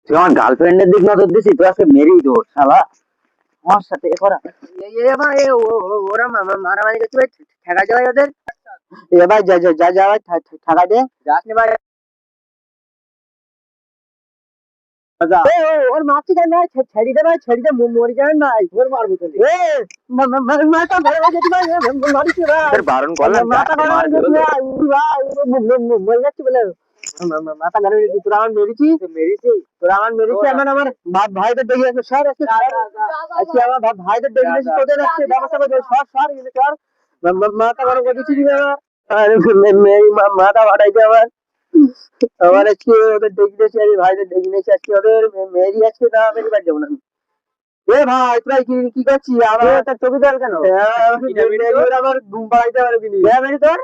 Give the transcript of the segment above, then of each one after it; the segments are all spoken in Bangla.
তুই আমার গার্লফ্রেন্ডের দিক নজর দিছিস, তুই আজকে মেরেই দেবো শালা। আমার সাথে এ করা ওরা মারামারি করছে ভাই, ঠেকা যায় ওদের। এ ভাই যা যা যা যা ভাই, ঠাকা দে। যাস নি ভাই। ওর মারছি কেন ভাই? ছেড়ে দে ভাই, ছেড়ে দে, মরে যাবেন ভাই। ওর মারবো তো মাথা ধরে গেছে ভাই, মারিস না ভাই। বারণ করলাম, মাথা ধরে গেছে ভাই, মরে যাচ্ছি বলে মাথা ধরে গেছি। তোরা আমার মেরেছিস, তোরা আমার মেরেছিস। আমার ভাইদের দেখে আসবে সর, আজকে আমার ভাইদের দেখে এসে তোদের আজকে ব্যবস্থা করবে। সর সর গেলে সর, মাথা গরম করে দিচ্ছি মাথা ফাটাইছে আমার আজকে ওদের ডেকে আমি ভাইদের ডেকে নিয়েছি আজকে ওদের মেয়েরই আজকে না মেরে বাড়ি যাবো না আমি। এ ভাই তোরা কি করছিস? আমার একটা ছবি দল কেন? আমার ঘুম পাড়াইতে পারো কিনি মেরি তোর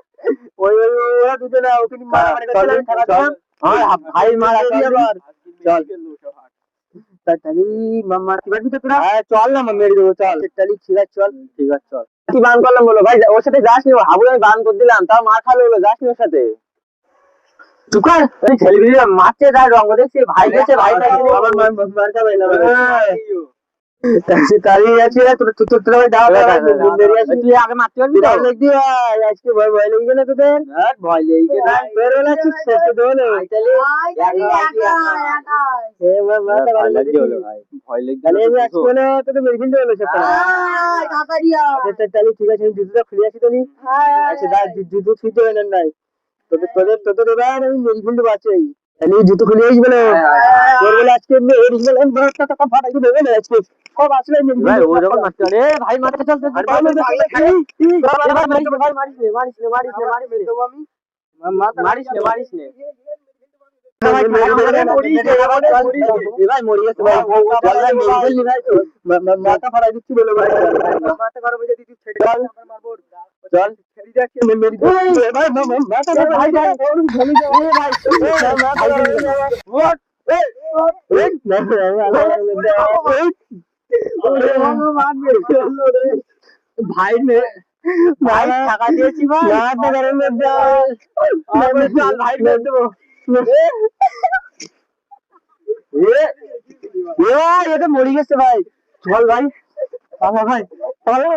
ওই ওরা দুজনে ওকে মারামারি করছিল, আমি খেলা দিলাম। ভাই মারা আবার চল তালি মামা কি বাড়বি তো তোরা? চল না মেরে দেবো, চল তালি ঠিক আছে চল, ঠিক আছে চল। কি বান করলাম বলো ভাই? ওর সাথে যাস নি, হাবুল আমি বান করে দিলাম, তাও মার খালো হলো, যাস নি ওর সাথে। তুকার ছেলেগুলি মারছে, তার রঙ দেখছি ভাই গেছে, ভাই আমার মার খাবে না তাই আছে। তোরা তুই আগে মারতে পারবি তো? দেখবি আজকে ভয় ভয় লেগে গেলে তোদের? ভয় লেগে না, বেরোলাচ্ছিস শেষে দোলে ভয় লেগে তোকে মেরে ফেলতে হলো সেটা। ঠিক আছে, আমি জুতোটা খুলে আসি তো নি। আচ্ছা জুতো ছুঁতে হলেন নাই তোদের তোদের তোদের এবার আমি মেরে ফেলতে পারছি। জুতো খুলে আসি বলে আজকে ফাটাই দেবে না আজকে। সব আসলে ভাই ও যখন মারতে পারে ভাই মারতে চলতে মারিস নে মাথা ফাড়াই দিচ্ছি বলে মাথা খারাপ হয়ে দিচ্ছি চল ভাই নে ভাই টাকা দিয়েছি ভাই, ভাই দেবো। এটা মরে গেছে ভাই, চল ভাই ভাই